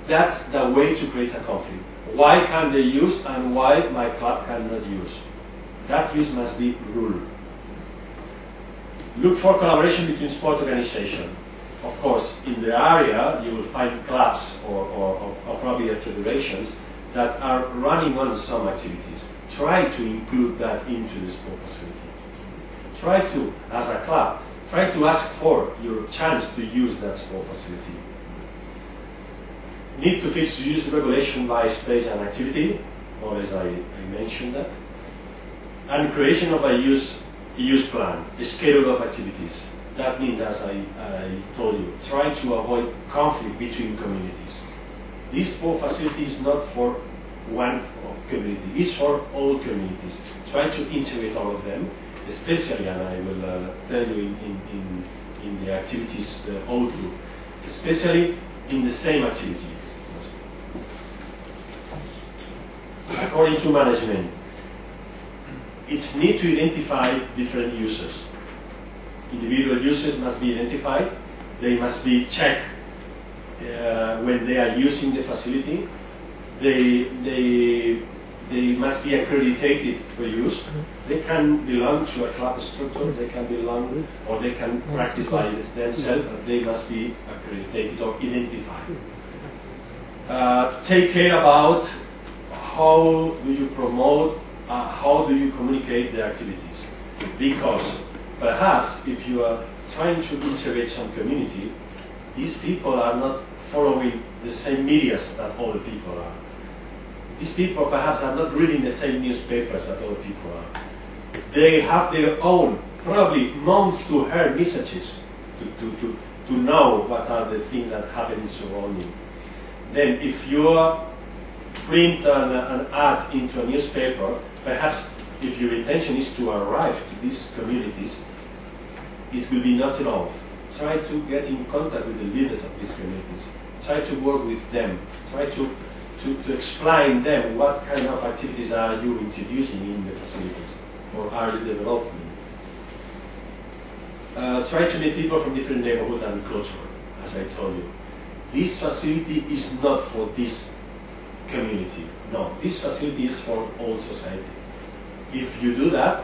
That's the way to create a conflict. Why can they use and why my club cannot use? That use must be rule. Look for collaboration between sport organizations. Of course, in the area you will find clubs or probably federations that are running on some activities. Try to include that into the sport facility. Try to, as a club, try to ask for your chance to use that sport facility. Need to fix use regulation by space and activity, or as I mentioned that. And creation of a use plan, a schedule of activities. That means, as I told you, try to avoid conflict between communities. This sport facility is not for one community, it's for all communities. Try to integrate all of them, especially, and I will tell you in the activities, the old group, especially in the same activity. According to management, it's need to identify different users. Individual users must be identified. They must be checked when they are using the facility. They must be accredited for use. They can belong to a club structure. They can belong, or they can practice by themselves. But they must be accredited or identified. Take care about how do you promote, how do you communicate the activities? Because perhaps if you are trying to integrate some community, these people are not following the same medias that other people are. These people perhaps are not reading the same newspapers that other people are. They have their own, probably mouth-to-hear messages to know what are the things that happen in surrounding. Then if you print an ad into a newspaper, perhaps if your intention is to arrive to these communities, it will be not enough. Try to get in contact with the leaders of these communities. Try to work with them. Try to explain them what kind of activities are you introducing in the facilities, or are you developing. Try to meet people from different neighborhoods and culture, as I told you. This facility is not for this community. No, this facility is for all society. If you do that,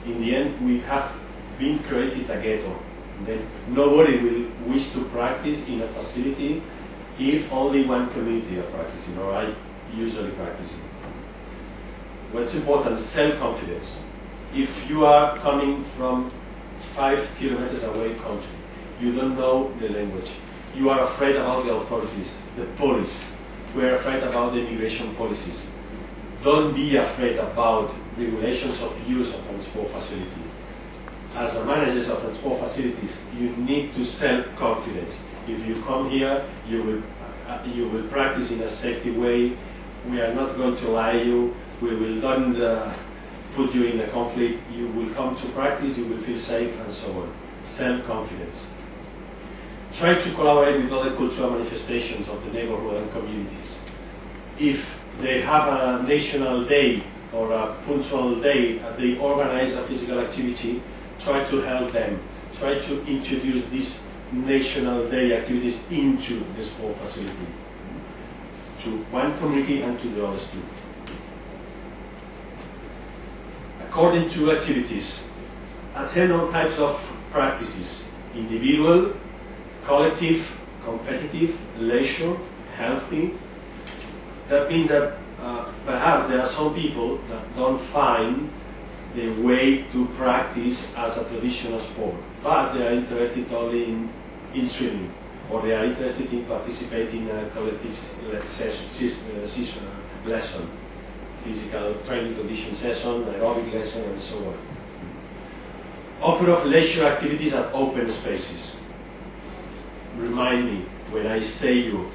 in the end we have been created a ghetto. And then nobody will wish to practice in a facility if only one community are practicing, or I usually practicing. What's important? Self-confidence. If you are coming from 5 kilometers away country, you don't know the language, you are afraid about the authorities, the police, we are afraid about the immigration policies. Don't be afraid about regulations of use of transport facility. As a manager of transport facilities, you need to self-confidence. If you come here, you will practice in a safety way. We are not going to lie you. We will not put you in a conflict. You will come to practice, you will feel safe, and so on. Self-confidence. Try to collaborate with other cultural manifestations of the neighborhood and communities. If they have a national day or a punctual day, they organize a physical activity, try to help them. Try to introduce these national day activities into the sport facility, to one community and to the others too. According to activities, attend all types of practices: individual, collective, competitive, leisure, healthy. That means that perhaps there are some people that don't find the way to practice as a traditional sport, but they are interested only in swimming, or they are interested in participating in a collective lesson, physical training condition session, aerobic lesson, and so on. Offer of leisure activities at open spaces. Remind me when I say you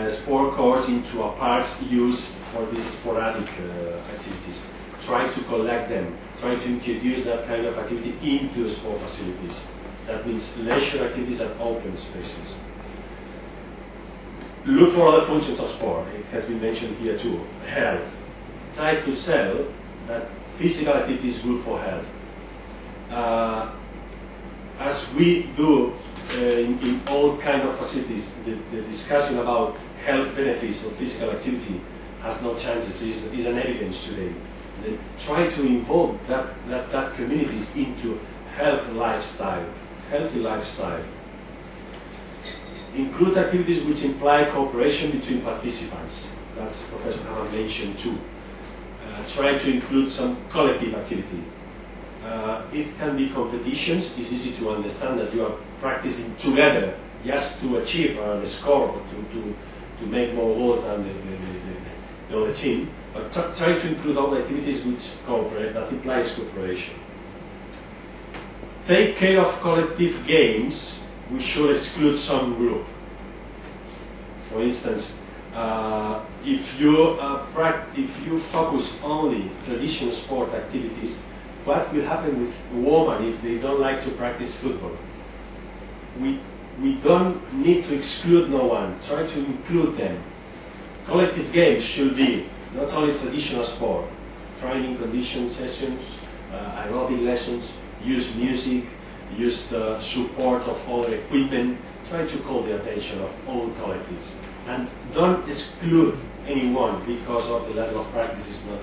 sport courts into a park's use for these sporadic activities. Try to collect them. Try to introduce that kind of activity into the sport facilities. That means leisure activities at open spaces. Look for other functions of sport. It has been mentioned here too. Health. Try to sell that physical activity is good for health. As we do in all kind of facilities, the discussion about health benefits of physical activity has no chances, is an evidence today. They try to involve that communities into healthy lifestyle. Include activities which imply cooperation between participants. That's Professor Hammond mentioned too. Try to include some collective activity. It can be competitions. It's easy to understand that you are practicing together just to achieve a score, to make more goals than the other team. But try to include all activities which cooperate, that implies cooperation. Take care of collective games. We should exclude some group. For instance, if you focus only traditional sport activities, what will happen with women if they don't like to practice football? We don't need to exclude no one. Try to include them. Collective games should be not only traditional sport, training condition sessions, aerobic lessons, use music, use the support of other equipment. Try to call the attention of all collectives. And don't exclude anyone because of the level of practice is not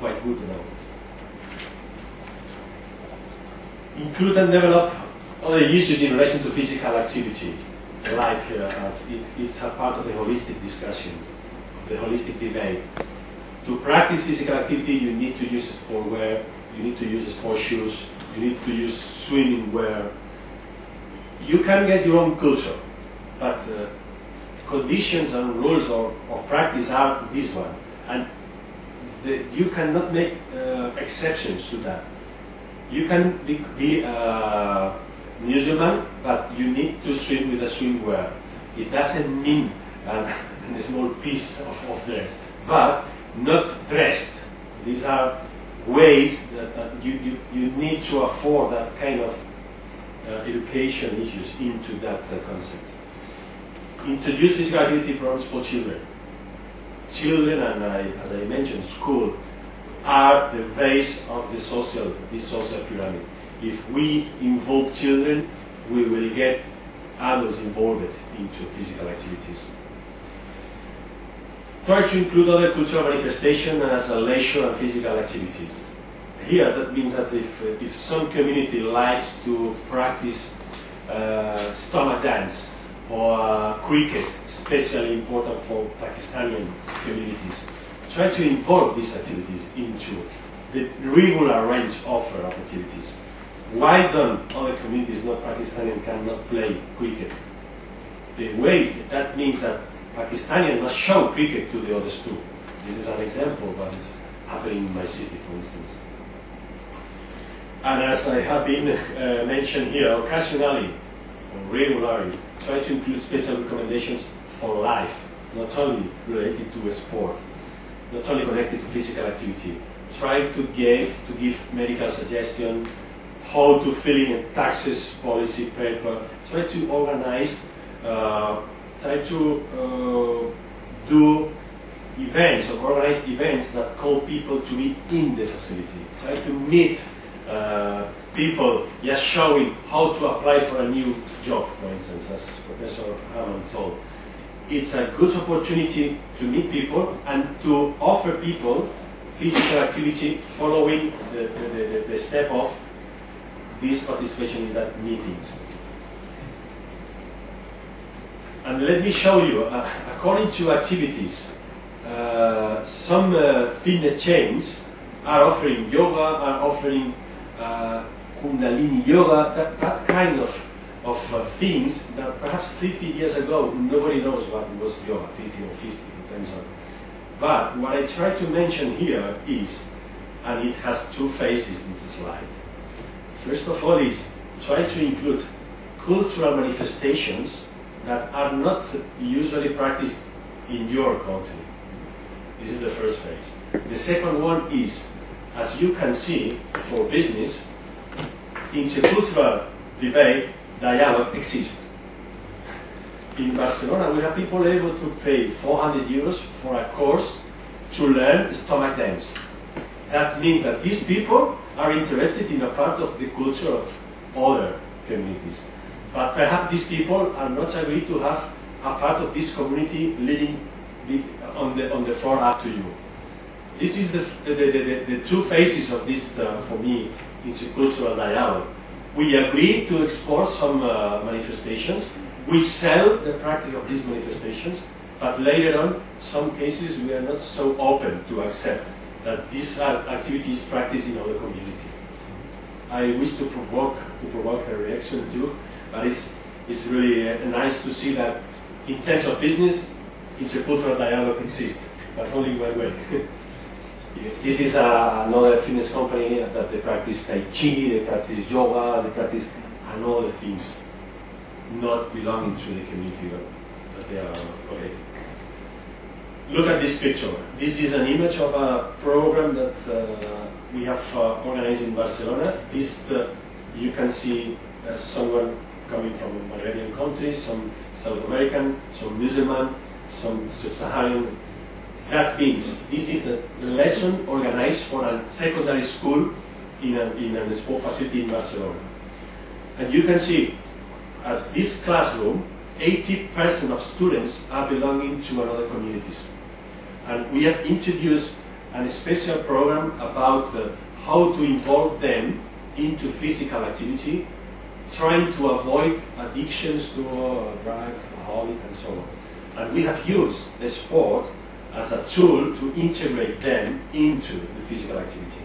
quite good enough. Include and develop other issues in relation to physical activity, like it's a part of the holistic discussion, the holistic debate. To practice physical activity, you need to use sport wear, you need to use sport shoes, you need to use swimming wear. You can get your own culture, but conditions and rules of practice are this one, and you cannot make exceptions to that. You can be a musulman, but you need to swim with a swimwear. It doesn't mean a small piece of dress, but not dressed. These are ways that you need to afford that kind of education issues into that concept. Introduce physical activity programs for children. Children, and as I mentioned, school, are the base of this social pyramid. If we involve children, we will get adults involved into physical activities. Try to include other cultural manifestations as leisure and physical activities. Here, that means that if some community likes to practice stomach dance or cricket, especially important for Pakistani communities, try to involve these activities into the regular range offer of activities. Why don't other communities, not Pakistani, cannot play cricket? The way that means that Pakistani must show cricket to the others too. This is an example of what is happening in my city, for instance. And as I have been mentioned here, occasionally or regularly, try to include special recommendations for life, not only related to a sport, not only connected to physical activity. Try to give medical suggestions, how to fill in a taxes policy paper. Try to organize, try to do events or organize events that call people to be in the facility. Try to meet people, just showing how to apply for a new job, for instance, as Professor Hammond told. It's a good opportunity to meet people and to offer people physical activity following the step of this participation in that meetings. And let me show you, according to activities, some fitness chains are offering yoga, are offering Kundalini yoga, that kind of things that perhaps 30 years ago nobody knows what was yoga, 50 or 50, depends on. But what I try to mention here is, and it has two phases, this slide. First of all is try to include cultural manifestations that are not usually practiced in your country. This is the first phase. The second one is, as you can see, for business, intercultural debate, dialogue exists. In Barcelona, we have people able to pay 400 euros for a course to learn stomach dance. That means that these people are interested in a part of the culture of other communities. But perhaps these people are not agreed to have a part of this community living on the floor up to you. This is the two phases of this, for me, intercultural dialogue. We agree to export some manifestations. We sell the practice of these manifestations, but later on, some cases we are not so open to accept that these activities practiced in other community. I wish to provoke a reaction too, but it's really nice to see that in terms of business, intercultural dialogue exists, but only in one way. This is another fitness company that they practice Tai Chi, they practice yoga, they practice another things not belonging to the community that they are located. Look at this picture. This is an image of a program that we have organized in Barcelona. You can see someone coming from Maghrebian countries, some South American, some Muslim, some Sub-Saharan. That means this is a lesson organized for a secondary school in a sport facility in Barcelona. And you can see at this classroom, 80% of students are belonging to another communities. And we have introduced a special program about how to involve them into physical activity, trying to avoid addictions to drugs, alcoholic, and so on. And we have used the sport as a tool to integrate them into the physical activity.